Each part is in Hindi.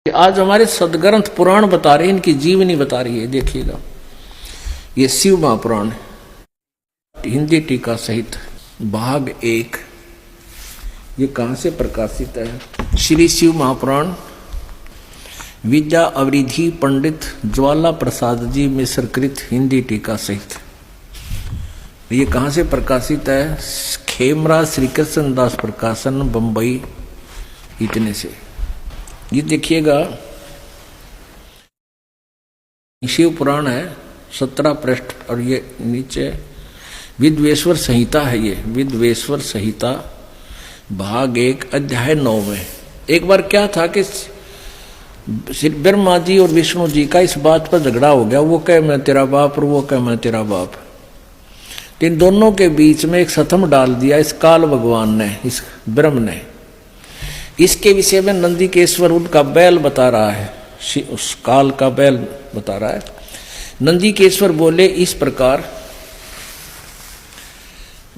आज हमारे सदग्रंथ पुराण बता रहे हैं, इनकी जीवनी बता रही है। देखिएगा, ये शिव महापुराण हिंदी टीका सहित भाग 1, ये कहां से प्रकाशित है? श्री शिव महापुराण विद्या अवरिधि पंडित ज्वाला प्रसाद जी मिश्र कृत हिंदी टीका सहित। ये कहां से प्रकाशित है? खेमरा श्री कृष्ण दास प्रकाशन, बंबई। इतने से ये देखिएगा, शिव पुराण है 17 पृष्ठ, और ये नीचे विद्वेश्वर संहिता है। ये विद्वेश्वर संहिता भाग 1 अध्याय 9 में। एक बार क्या था कि ब्रह्मा जी और विष्णु जी का इस बात पर झगड़ा हो गया। वो कहे मैं तेरा बाप और वो कहे मैं तेरा बाप। तो इन दोनों के बीच में एक सतम डाल दिया इस काल भगवान ने, इस ब्रह्म ने। इसके विषय में नंदीकेश्वर उनका बैल बता रहा है, उस काल का बैल बता रहा है। नंदीकेश्वर बोले इस प्रकार,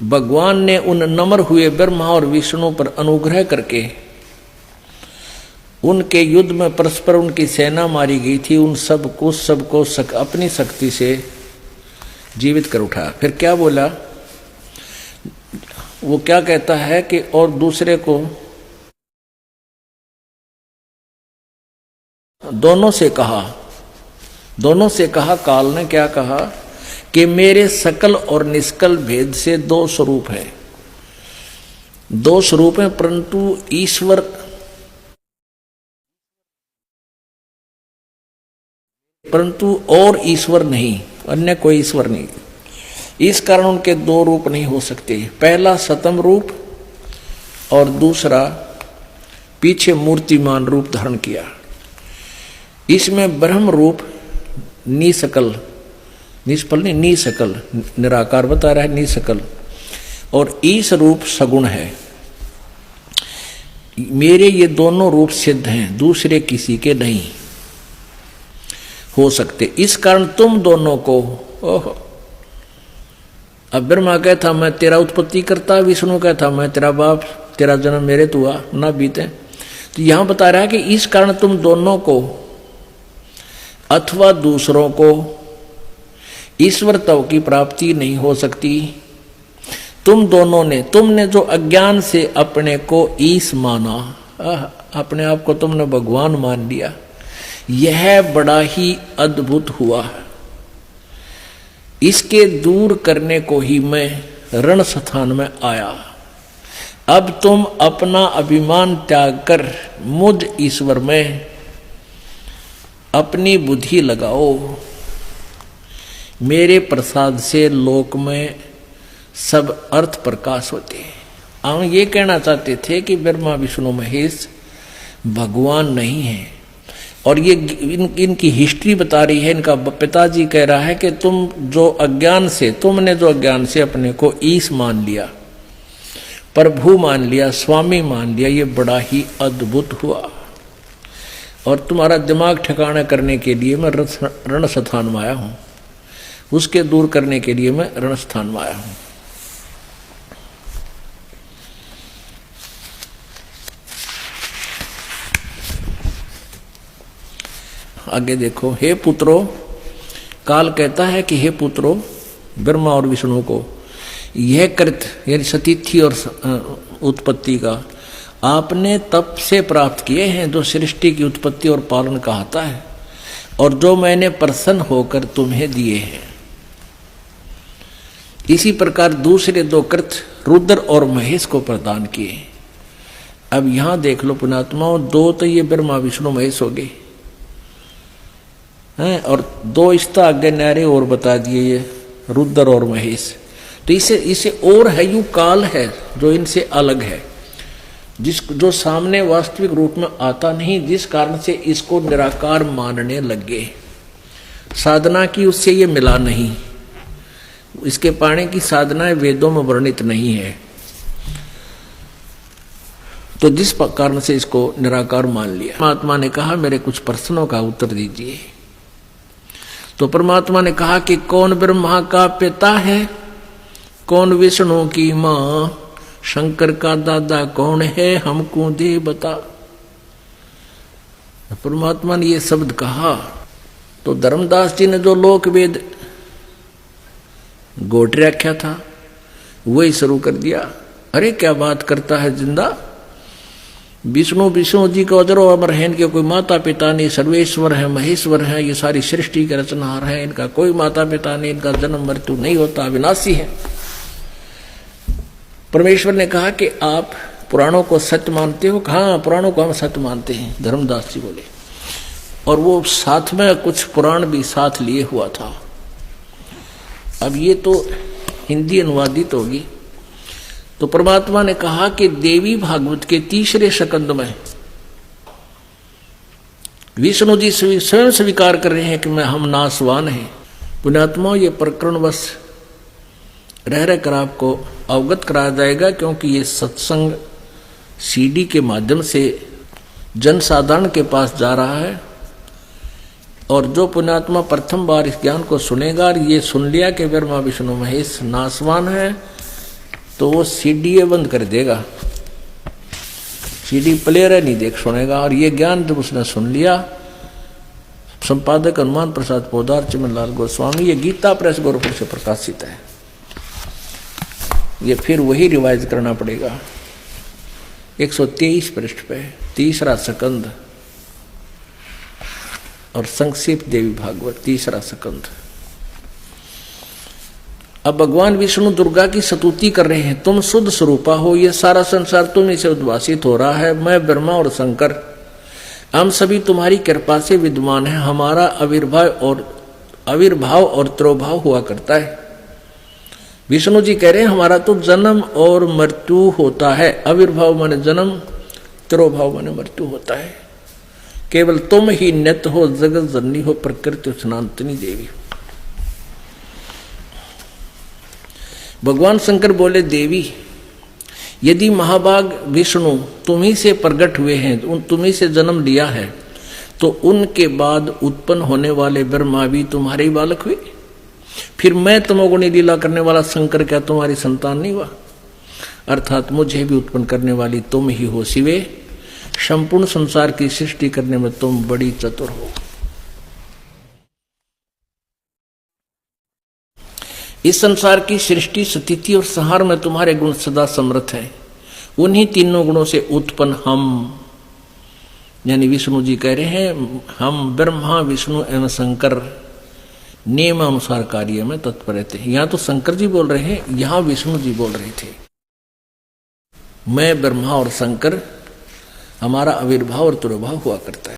भगवान ने उन नम्र हुए ब्रह्मा और विष्णु पर अनुग्रह करके उनके युद्ध में परस्पर उनकी सेना मारी गई थी, उन सबको अपनी शक्ति से जीवित कर उठाया। फिर क्या बोला? वो क्या कहता है कि और दूसरे को दोनों से कहा काल ने क्या कहा कि मेरे सकल और निष्कल भेद से दो स्वरूप हैं, परंतु और ईश्वर नहीं, अन्य कोई ईश्वर नहीं। इस कारण उनके दो रूप नहीं हो सकते। पहला सतम रूप और दूसरा पीछे मूर्तिमान रूप धारण किया। इसमें ब्रह्म रूप निसकल, निष्फल नहीं, निसकल निराकार बता रहा है, निसकल, और ईश रूप सगुण है। मेरे ये दोनों रूप सिद्ध हैं, दूसरे किसी के नहीं हो सकते। इस कारण तुम दोनों को, ओह, अब ब्रह्मा कहता मैं तेरा उत्पत्ति करता, विष्णु कहता मैं तेरा बाप, तेरा जन्म मेरे तो हुआ ना बीते। तो यहां बता रहा है कि इस कारण तुम दोनों को अथवा दूसरों को ईश्वरत्व की प्राप्ति नहीं हो सकती। तुमने जो अज्ञान से अपने को ईश माना, अपने आप को तुमने भगवान मान लिया, यह बड़ा ही अद्भुत हुआ। इसके दूर करने को ही मैं रण स्थान में आया। अब तुम अपना अभिमान त्याग कर मुझ ईश्वर में अपनी बुद्धि लगाओ। मेरे प्रसाद से लोक में सब अर्थ प्रकाश होते हैं। हम ये कहना चाहते थे कि ब्रह्मा विष्णु महेश भगवान नहीं है, और ये इनकी हिस्ट्री बता रही है। इनका पिताजी कह रहा है कि तुमने जो अज्ञान से अपने को ईश मान लिया, प्रभु मान लिया, स्वामी मान लिया, ये बड़ा ही अद्भुत हुआ। और तुम्हारा दिमाग ठिकाना करने के लिए मैं रण स्थान में आया हूं, उसके दूर करने के लिए मैं रण स्थान में आया हूं। आगे देखो, हे पुत्रो, काल कहता है कि हे पुत्रो, ब्रह्मा और विष्णु को, यह कृत यानी सतीथि और उत्पत्ति का आपने तप से प्राप्त किए हैं, जो सृष्टि की उत्पत्ति और पालन कहता है, और जो मैंने प्रसन्न होकर तुम्हें दिए हैं। इसी प्रकार दूसरे दो कृत रुद्र और महेश को प्रदान किए। अब यहां देख लो पुणात्माओं, दो तो ये ब्रह्मा विष्णु महेश हो गए हैं, और दो इसका आगे न्यारे और बता दिए, ये रुद्र और महेश। तो इसे और है, यू काल है जो इनसे अलग है, जो सामने वास्तविक रूप में आता नहीं, जिस कारण से इसको निराकार मानने लगे। साधना की उससे ये मिला नहीं, इसके पाने की साधनाएं वेदों में वर्णित नहीं है, तो जिस कारण से इसको निराकार मान लिया। परमात्मा ने कहा मेरे कुछ प्रश्नों का उत्तर दीजिए। तो परमात्मा ने कहा कि कौन ब्रह्मा का पिता है, कौन विष्णु की मां, शंकर का दादा कौन है, हमको दे बता। परमात्मा ने ये शब्द कहा तो धर्मदास जी ने जो लोक वेद गोट रखा था वही शुरू कर दिया। अरे क्या बात करता है जिंदा, विष्णु जी का अजरो अमर है, इनके कोई माता पिता नहीं, सर्वेश्वर है, महेश्वर है, ये सारी सृष्टि के रचनहार है, इनका कोई माता पिता नहीं, इनका जन्म मृत्यु नहीं होता, अविनाशी है। परमेश्वर ने कहा कि आप पुराणों को सत्य मानते हो? हाँ, पुराणों को हम सत्य मानते हैं, धर्मदास जी बोले। और वो साथ में कुछ पुराण भी साथ लिए हुआ था। अब ये तो हिंदी अनुवादित होगी। तो परमात्मा ने कहा कि देवी भागवत के 3रे स्कंद में विष्णु जी स्वयं स्वीकार कर रहे हैं कि हम नाशवान हैं। पुण्यात्मा, ये प्रकरण बस रह कर आपको अवगत कराया जाएगा, क्योंकि ये सत्संग सीडी के माध्यम से जन साधारण के पास जा रहा है। और जो पुण्यात्मा प्रथम बार इस ज्ञान को सुनेगा और ये सुन लिया कि ब्रह्मा विष्णु महेश नाशवान है, तो वो सीडी बंद कर देगा, सीडी प्लेयर नहीं देख सुनेगा। और ये ज्ञान जब उसने सुन लिया, संपादक हनुमान प्रसाद पोदार चिमनलाल गोस्वामी, ये गीता प्रेस गोरखपुर से प्रकाशित है, ये फिर वही रिवाइज करना पड़ेगा। 123 पृष्ठ पे 3रा स्कंद और संक्षिप्त देवी भागवत 3रा स्कंद। अब भगवान विष्णु दुर्गा की स्तुति कर रहे हैं, तुम शुद्ध स्वरूपा हो, ये सारा संसार तुम्हीं से उद्भासित हो रहा है। मैं ब्रह्मा और शंकर हम सभी तुम्हारी कृपा से विद्यमान है। हमारा आविर्भाव और तिरोभाव हुआ करता है। विष्णु जी कह रहे हैं हमारा तो जन्म और मृत्यु होता है। आविर्भाव माने जन्म, तिरोभाव माने मृत्यु होता है। केवल तुम ही नित्य हो, जगत जननी हो, प्रकृति सनातनी देवी। भगवान शंकर बोले, देवी यदि महाभाग विष्णु तुम्ही से प्रकट हुए हैं, तुम्ही से जन्म लिया है, तो उनके बाद उत्पन्न होने वाले ब्रह्मा भी तुम्हारे ही बालक हुए। फिर मैं तमोगुणी लीला करने वाला शंकर क्या तुम्हारी संतान नहीं हुआ? अर्थात मुझे भी उत्पन्न करने वाली तुम ही हो शिवे। संपूर्ण संसार की सृष्टि करने में तुम बड़ी चतुर हो। इस संसार की सृष्टि, स्थिति और संहार में तुम्हारे गुण सदा समर्थ है। उन्हीं तीनों गुणों से उत्पन्न हम, यानी विष्णु जी कह रहे हैं, हम ब्रह्मा विष्णु एवं शंकर नियम अनुसार कार्य में तत्पर रहते हैं। यहां तो शंकर जी बोल रहे हैं, यहां विष्णु जी बोल रहे थे। मैं ब्रह्मा और शंकर, हमारा आविर्भाव और तिरोभाव हुआ करता है।